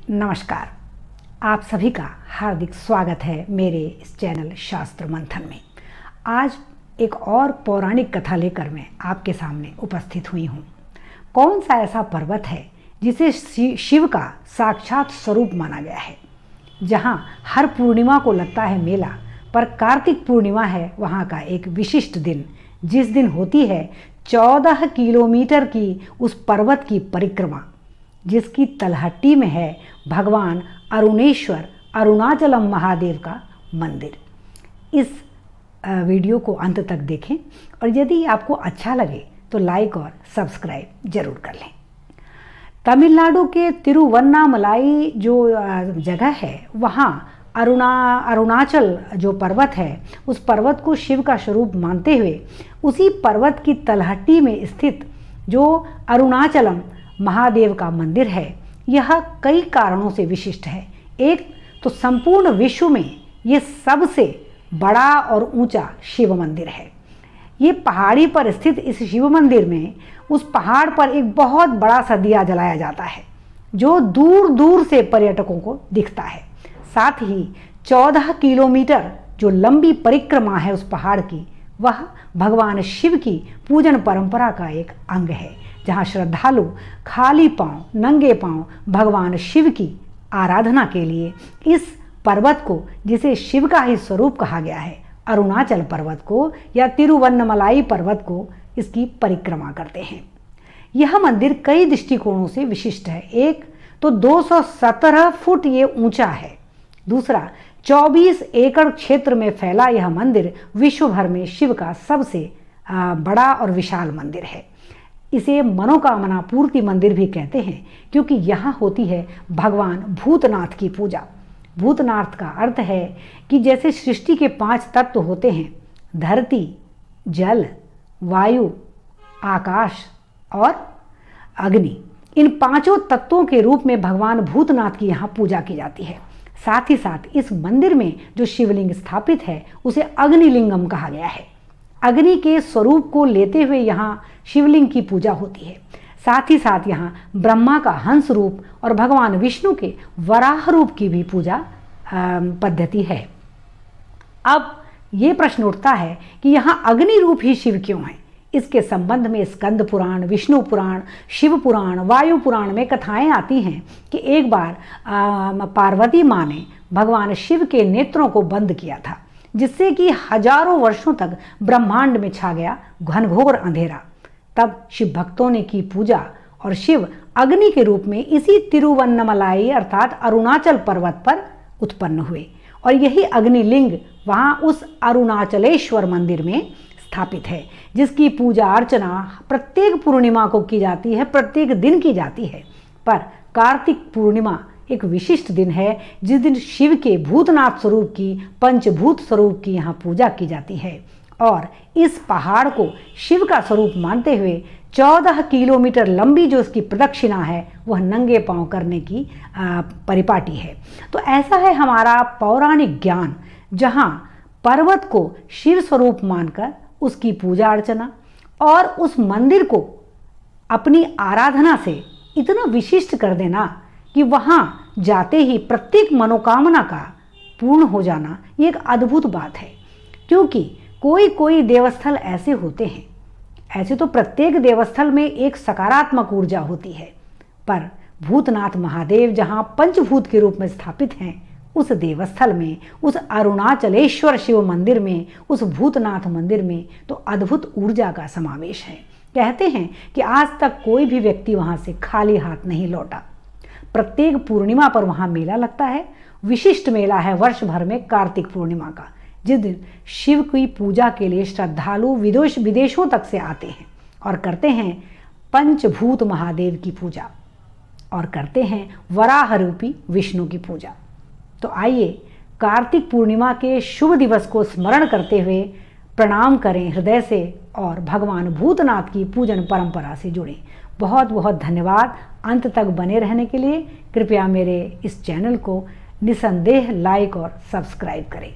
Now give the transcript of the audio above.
नमस्कार। आप सभी का हार्दिक स्वागत है मेरे इस चैनल शास्त्र मंथन में। आज एक और पौराणिक कथा लेकर मैं आपके सामने उपस्थित हुई हूँ। कौन सा ऐसा पर्वत है जिसे शिव का साक्षात स्वरूप माना गया है। जहाँ हर पूर्णिमा को लगता है मेला, पर कार्तिक पूर्णिमा है वहाँ का एक विशिष्ट दिन, जिस दिन होती है 14 किलोमीटर की उस पर्वत की परिक्रमा, जिसकी तलहटी में है भगवान अरुणेश्वर अरुणाचलम महादेव का मंदिर। इस वीडियो को अंत तक देखें और यदि आपको अच्छा लगे तो लाइक और सब्सक्राइब जरूर कर लें। तमिलनाडु के तिरुवन्नामलाई जो जगह है, वहाँ अरुणाचल जो पर्वत है, उस पर्वत को शिव का स्वरूप मानते हुए उसी पर्वत की तलहटी में स्थित जो अरुणाचलम महादेव का मंदिर है, यह कई कारणों से विशिष्ट है। एक तो संपूर्ण विश्व में ये सबसे बड़ा और ऊंचा शिव मंदिर है। ये पहाड़ी पर स्थित इस शिव मंदिर में उस पहाड़ पर एक बहुत बड़ा सा दिया जलाया जाता है, जो दूर दूर से पर्यटकों को दिखता है। साथ ही 14 किलोमीटर जो लंबी परिक्रमा है उस पहाड़ की, वह भगवान शिव की पूजन परंपरा का एक अंग है, जहाँ श्रद्धालु खाली पांव, नंगे पांव भगवान शिव की आराधना के लिए इस पर्वत को, जिसे शिव का ही स्वरूप कहा गया है, अरुणाचल पर्वत को या तिरुवन्नमलाई पर्वत को, इसकी परिक्रमा करते हैं। यह मंदिर कई दृष्टिकोणों से विशिष्ट है। एक तो 217 फुट ये ऊंचा है। दूसरा, 24 एकड़ क्षेत्र में फैला यह मंदिर विश्व भर में शिव का सबसे बड़ा और विशाल मंदिर है। इसे मनोकामना पूर्ति मंदिर भी कहते हैं, क्योंकि यहाँ होती है भगवान भूतनाथ की पूजा। भूतनाथ का अर्थ है कि जैसे सृष्टि के 5 तत्व होते हैं, धरती, जल, वायु, आकाश और अग्नि, इन 5 तत्वों के रूप में भगवान भूतनाथ की यहाँ पूजा की जाती है। साथ ही साथ इस मंदिर में जो शिवलिंग स्थापित है उसे अग्निलिंगम कहा गया है। अग्नि के स्वरूप को लेते हुए यहाँ शिवलिंग की पूजा होती है। साथ ही साथ यहाँ ब्रह्मा का हंस रूप और भगवान विष्णु के वराह रूप की भी पूजा पद्धति है। अब ये प्रश्न उठता है कि यहाँ अग्नि रूप ही शिव क्यों है। इसके संबंध में स्कंद पुराण, विष्णु पुराण, शिव पुराण, वायु पुराण में कथाएं आती हैं कि एक बार पार्वती माँ ने भगवान शिव के नेत्रों को बंद किया था, जिससे कि हजारों वर्षों तक ब्रह्मांड में छा गया घनघोर अंधेरा। तब शिव भक्तों ने की पूजा और शिव अग्नि के रूप में इसी तिरुवन्नमलाई अर्थात अरुणाचल पर्वत पर उत्पन्न हुए, और यही अग्निलिंग वहाँ उस अरुणाचलेश्वर मंदिर में स्थापित है, जिसकी पूजा अर्चना प्रत्येक पूर्णिमा को की जाती है, प्रत्येक दिन की जाती है। पर कार्तिक पूर्णिमा एक विशिष्ट दिन है, जिस दिन शिव के भूतनाथ स्वरूप की, पंचभूत स्वरूप की यहाँ पूजा की जाती है। और इस पहाड़ को शिव का स्वरूप मानते हुए 14 किलोमीटर लंबी जो इसकी प्रदक्षिणा है, वह नंगे पांव करने की परिपाटी है। तो ऐसा है हमारा पौराणिक ज्ञान, जहाँ पर्वत को शिव स्वरूप मानकर उसकी पूजा अर्चना और उस मंदिर को अपनी आराधना से इतना विशिष्ट कर देना कि वहाँ जाते ही प्रत्येक मनोकामना का पूर्ण हो जाना, ये एक अद्भुत बात है। क्योंकि कोई कोई देवस्थल ऐसे होते हैं, ऐसे तो प्रत्येक देवस्थल में एक सकारात्मक ऊर्जा होती है, पर भूतनाथ महादेव जहाँ पंचभूत के रूप में स्थापित हैं, उस देवस्थल में, उस अरुणाचलेश्वर शिव मंदिर में, उस भूतनाथ मंदिर में तो अद्भुत ऊर्जा का समावेश है। कहते हैं कि आज तक कोई भी व्यक्ति वहाँ से खाली हाथ नहीं लौटा। प्रत्येक पूर्णिमा पर वहाँ मेला लगता है। विशिष्ट मेला है वर्ष भर में कार्तिक पूर्णिमा का, जिस दिन शिव की पूजा के लिए श्रद्धालु विदेशों तक से आते हैं और करते हैं पंचभूत महादेव की पूजा और करते हैं वराह रूपी विष्णु की पूजा। तो आइए कार्तिक पूर्णिमा के शुभ दिवस को स्मरण करते हुए प्रणाम करें हृदय से और भगवान भूतनाथ की पूजन परंपरा से जुड़ें। बहुत बहुत धन्यवाद अंत तक बने रहने के लिए। कृपया मेरे इस चैनल को निसंदेह लाइक और सब्सक्राइब करें।